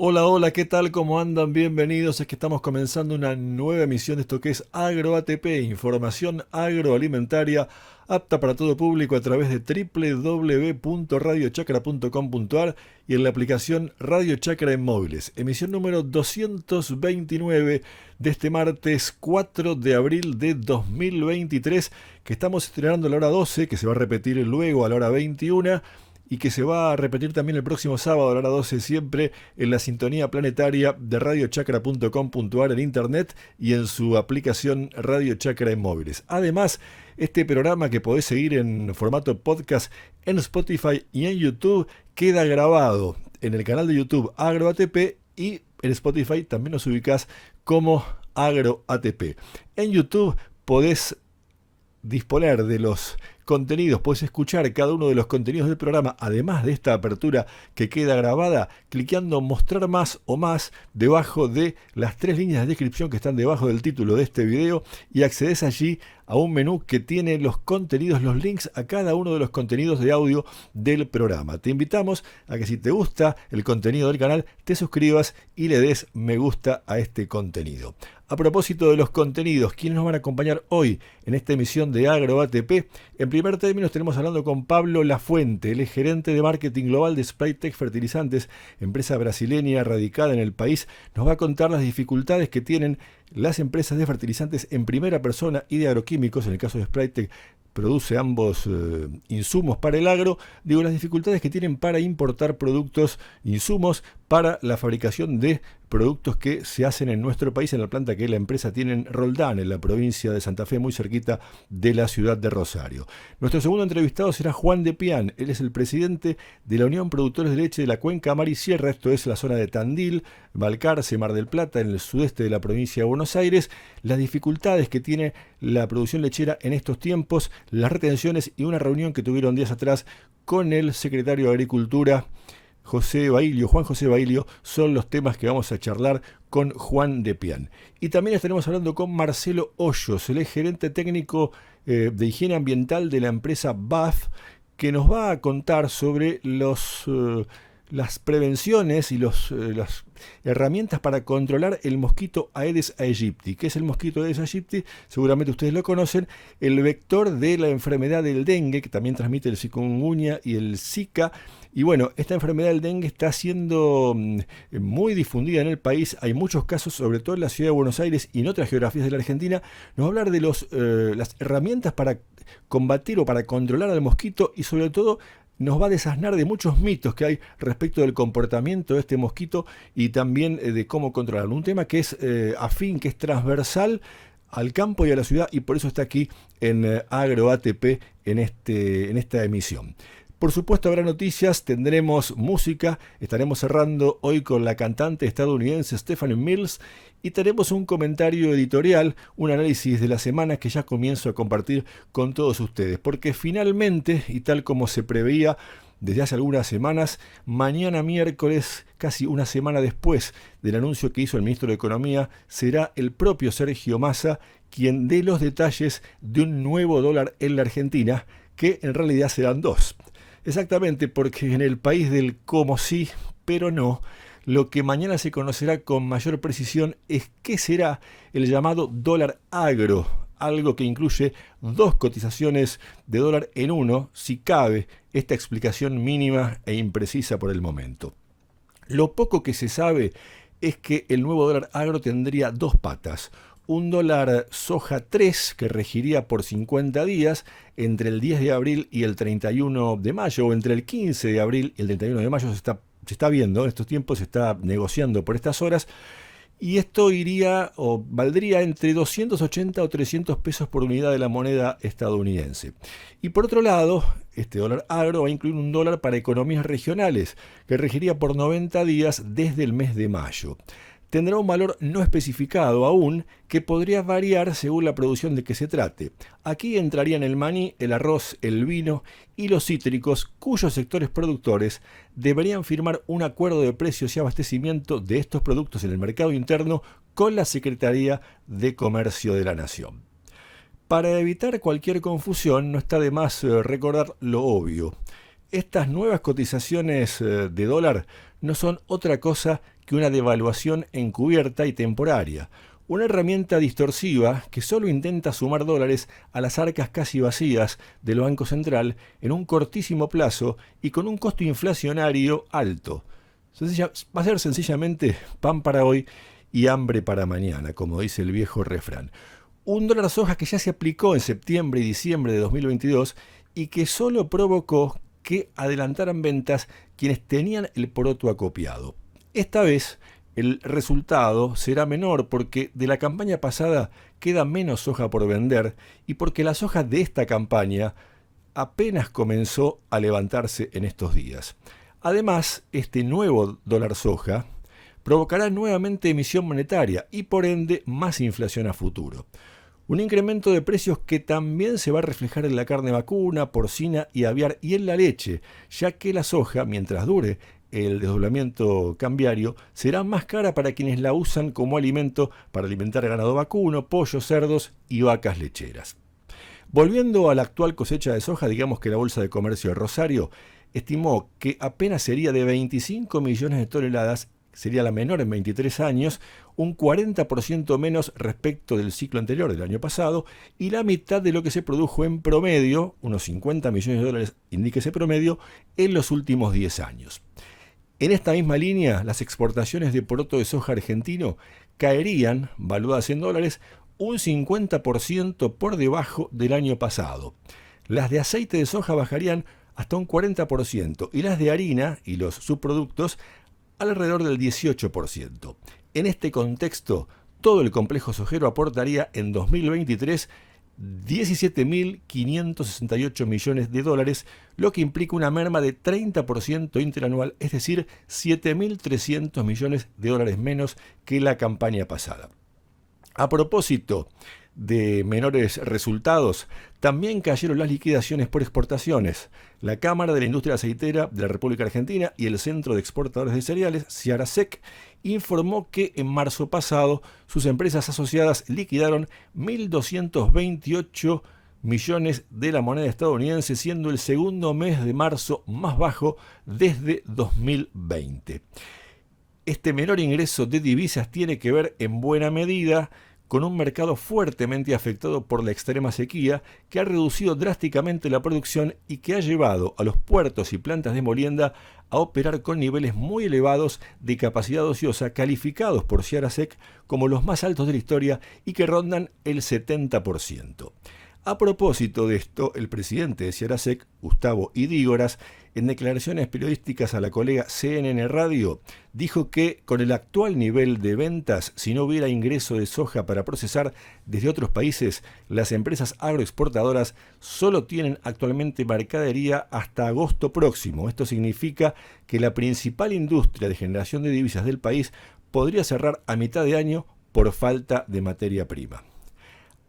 Hola, hola, ¿qué tal? ¿Cómo andan? Bienvenidos. Es que estamos comenzando una nueva emisión de esto que es Agro ATP, información agroalimentaria apta para todo público a través de www.radiochacra.com.ar y en la aplicación Radio Chacra en móviles. Emisión número 229 de este martes 4 de abril de 2023, que estamos estrenando a la hora 12, que se va a repetir luego a la hora 21 y que se va a repetir también el próximo sábado a la hora 12 siempre en la sintonía planetaria de radiochacra.com.ar en internet y en su aplicación Radio Chacra en móviles. Además, este programa que podés seguir en formato podcast en Spotify y en YouTube queda grabado en el canal de YouTube AgroATP y en Spotify también nos ubicás como AgroATP. En YouTube podés disponer de los contenidos, puedes escuchar cada uno de los contenidos del programa, además de esta apertura que queda grabada, cliqueando mostrar más o más debajo de las tres líneas de descripción que están debajo del título de este video y accedes allí a un menú que tiene los contenidos, los links a cada uno de los contenidos de audio del programa. Te invitamos a que si te gusta el contenido del canal, te suscribas y le des me gusta a este contenido. A propósito de los contenidos, ¿quiénes nos van a acompañar hoy en esta emisión de Agro ATP? En primer término estaremos hablando con Pablo Lafuente, el gerente de marketing global de Spraytec Fertilizantes, empresa brasileña radicada en el país. Nos va a contar las dificultades que tienen las empresas de fertilizantes en primera persona y de agroquímicos. En el caso de Spraytec produce ambos insumos para el agro. Digo, las dificultades que tienen para importar productos, insumos para la fabricación de productos que se hacen en nuestro país, en la planta que la empresa tiene en Roldán, en la provincia de Santa Fe, muy cerquita de la ciudad de Rosario. Nuestro segundo entrevistado será Juan de Pian. Él es el presidente de la Unión Productores de Leche de la Cuenca Mar y Sierra, esto es la zona de Tandil, Balcarce, Mar del Plata, en el sudeste de la provincia de Buenos Aires. Las dificultades que tiene la producción lechera en estos tiempos, las retenciones y una reunión que tuvieron días atrás con el secretario de Agricultura, Juan José Bailio, son los temas que vamos a charlar con Juan de Pian. Y también estaremos hablando con Marcelo Hoyos, el gerente técnico de higiene ambiental de la empresa BAF, que nos va a contar sobre las prevenciones y las herramientas para controlar el mosquito Aedes aegypti. ¿Qué es el mosquito Aedes aegypti? Seguramente ustedes lo conocen, el vector de la enfermedad del dengue, que también transmite el chikungunya y el Zika. Y bueno, esta enfermedad del dengue está siendo muy difundida en el país. Hay muchos casos, sobre todo en la ciudad de Buenos Aires y en otras geografías de la Argentina. Nos va a hablar de las herramientas para combatir o para controlar al mosquito y sobre todo nos va a desasnar de muchos mitos que hay respecto del comportamiento de este mosquito y también de cómo controlarlo. Un tema que es afín, que es transversal al campo y a la ciudad, y por eso está aquí en Agro ATP en esta emisión. Por supuesto habrá noticias, tendremos música, estaremos cerrando hoy con la cantante estadounidense Stephanie Mills y tenemos un comentario editorial, un análisis de la semana que ya comienzo a compartir con todos ustedes, porque finalmente, y tal como se preveía desde hace algunas semanas, mañana miércoles, casi una semana después del anuncio que hizo el ministro de Economía, será el propio Sergio Massa quien dé los detalles de un nuevo dólar en la Argentina, que en realidad serán dos. Exactamente, porque en el país del como sí, pero no, lo que mañana se conocerá con mayor precisión es qué será el llamado dólar agro, algo que incluye dos cotizaciones de dólar en uno, si cabe esta explicación mínima e imprecisa por el momento. Lo poco que se sabe es que el nuevo dólar agro tendría dos patas. Un dólar soja 3 que regiría por 50 días entre el 10 de abril y el 31 de mayo, o entre el 15 de abril y el 31 de mayo se está viendo, en estos tiempos se está negociando por estas horas, y esto iría o valdría entre 280 o 300 pesos por unidad de la moneda estadounidense. Y por otro lado, este dólar agro va a incluir un dólar para economías regionales que regiría por 90 días desde el mes de mayo. Tendrá un valor no especificado aún que podría variar según la producción de que se trate. Aquí entrarían el maní, el arroz, el vino y los cítricos, cuyos sectores productores deberían firmar un acuerdo de precios y abastecimiento de estos productos en el mercado interno con la Secretaría de Comercio de la Nación. Para evitar cualquier confusión, no está de más recordar lo obvio. Estas nuevas cotizaciones de dólar no son otra cosa que una devaluación encubierta y temporaria, una herramienta distorsiva que solo intenta sumar dólares a las arcas casi vacías del Banco Central en un cortísimo plazo y con un costo inflacionario alto. Va a ser sencillamente pan para hoy y hambre para mañana, como dice el viejo refrán. Un dólar soja que ya se aplicó en septiembre y diciembre de 2022 y que solo provocó que adelantaran ventas quienes tenían el poroto acopiado. Esta vez el resultado será menor porque de la campaña pasada queda menos soja por vender y porque la soja de esta campaña apenas comenzó a levantarse en estos días. Además, este nuevo dólar soja provocará nuevamente emisión monetaria y por ende más inflación a futuro. Un incremento de precios que también se va a reflejar en la carne vacuna, porcina y aviar y en la leche, ya que la soja, mientras dure el desdoblamiento cambiario, será más cara para quienes la usan como alimento para alimentar ganado vacuno, pollos, cerdos y vacas lecheras. Volviendo a la actual cosecha de soja, digamos que la Bolsa de Comercio de Rosario estimó que apenas sería de 25 millones de toneladas, sería la menor en 23 años, un 40% menos respecto del ciclo anterior del año pasado y la mitad de lo que se produjo en promedio, unos 50 millones de dólares indica ese promedio, en los últimos 10 años. En esta misma línea, las exportaciones de poroto de soja argentino caerían, valuadas en dólares, un 50% por debajo del año pasado. Las de aceite de soja bajarían hasta un 40% y las de harina y los subproductos alrededor del 18%. En este contexto, todo el complejo sojero aportaría en 2023 17.568 millones de dólares, lo que implica una merma de 30% interanual, es decir, 7.300 millones de dólares menos que la campaña pasada. A propósito de menores resultados, también cayeron las liquidaciones por exportaciones. La Cámara de la Industria Aceitera de la República Argentina y el Centro de Exportadores de Cereales, CIARASEC, informó que en marzo pasado sus empresas asociadas liquidaron 1.228 millones de la moneda estadounidense, siendo el segundo mes de marzo más bajo desde 2020. Este menor ingreso de divisas tiene que ver en buena medida con un mercado fuertemente afectado por la extrema sequía que ha reducido drásticamente la producción y que ha llevado a los puertos y plantas de molienda a operar con niveles muy elevados de capacidad ociosa calificados por CIARASEC como los más altos de la historia y que rondan el 70%. A propósito de esto, el presidente de CIARASEC, Gustavo Idígoras, en declaraciones periodísticas a la colega CNN Radio, dijo que con el actual nivel de ventas, si no hubiera ingreso de soja para procesar desde otros países, las empresas agroexportadoras solo tienen actualmente mercadería hasta agosto próximo. Esto significa que la principal industria de generación de divisas del país podría cerrar a mitad de año por falta de materia prima.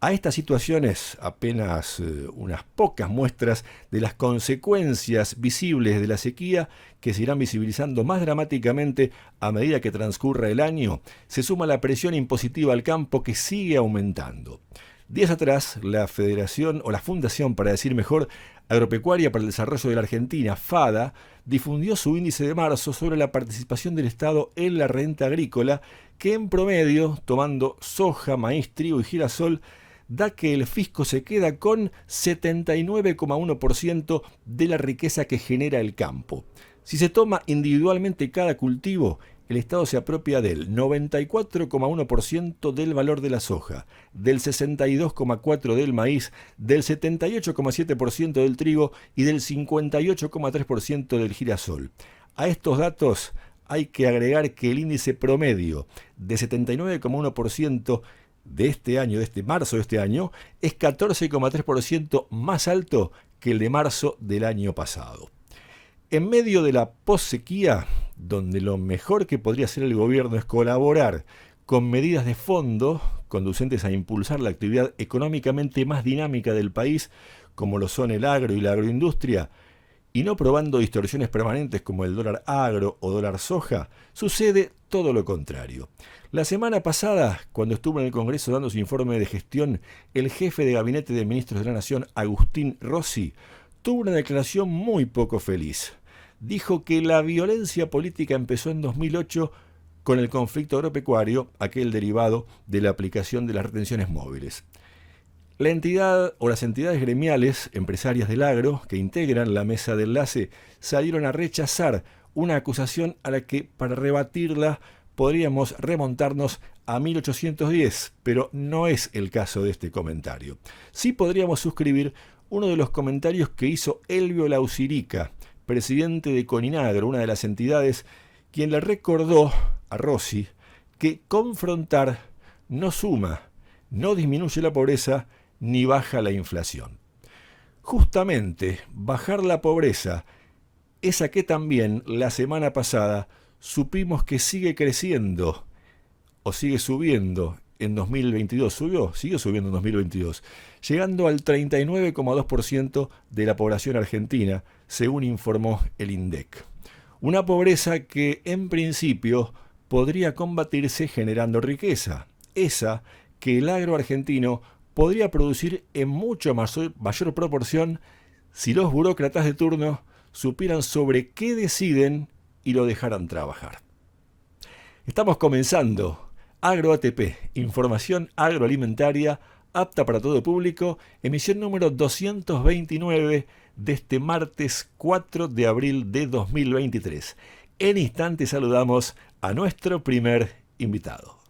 A estas situaciones, apenas unas pocas muestras de las consecuencias visibles de la sequía que se irán visibilizando más dramáticamente a medida que transcurra el año, se suma la presión impositiva al campo que sigue aumentando. Días atrás, la Federación, o la Fundación, para decir mejor, Agropecuaria para el Desarrollo de la Argentina, FADA, difundió su índice de marzo sobre la participación del Estado en la renta agrícola, que en promedio, tomando soja, maíz, trigo y girasol, da que el fisco se queda con 79,1% de la riqueza que genera el campo. Si se toma individualmente cada cultivo, el Estado se apropia del 94,1% del valor de la soja, del 62,4% del maíz, del 78,7% del trigo y del 58,3% del girasol. A estos datos hay que agregar que el índice promedio de 79,1% de este año, de este marzo de este año, es 14,3% más alto que el de marzo del año pasado. En medio de la possequía, donde lo mejor que podría hacer el gobierno es colaborar con medidas de fondo conducentes a impulsar la actividad económicamente más dinámica del país, como lo son el agro y la agroindustria, y no probando distorsiones permanentes como el dólar agro o dólar soja, sucede todo lo contrario. La semana pasada, cuando estuvo en el Congreso dando su informe de gestión, el jefe de gabinete de ministros de la Nación, Agustín Rossi, tuvo una declaración muy poco feliz. dijo que la violencia política empezó en 2008 con el conflicto agropecuario, aquel derivado de la aplicación de las retenciones móviles. La entidad o las entidades gremiales empresarias del agro que integran la mesa de enlace salieron a rechazar una acusación a la que, para rebatirla, podríamos remontarnos a 1810, pero no es el caso de este comentario. Sí podríamos suscribir uno de los comentarios que hizo Elvio Laucirica, presidente de Coninagro, una de las entidades, quien le recordó a Rossi que confrontar no suma, no disminuye la pobreza ni baja la inflación. Justamente, bajar la pobreza, esa que también la semana pasada supimos que sigue creciendo o sigue subiendo en 2022. Siguió subiendo en 2022, llegando al 39,2% de la población argentina, según informó el INDEC. Una pobreza que en principio podría combatirse generando riqueza, esa que el agro argentino podría producir en mucho mayor proporción si los burócratas de turno supieran sobre qué deciden y lo dejaran trabajar. Estamos comenzando AgroATP, información agroalimentaria apta para todo público, emisión número 229 de este martes 4 de abril de 2023. En instante saludamos a nuestro primer invitado.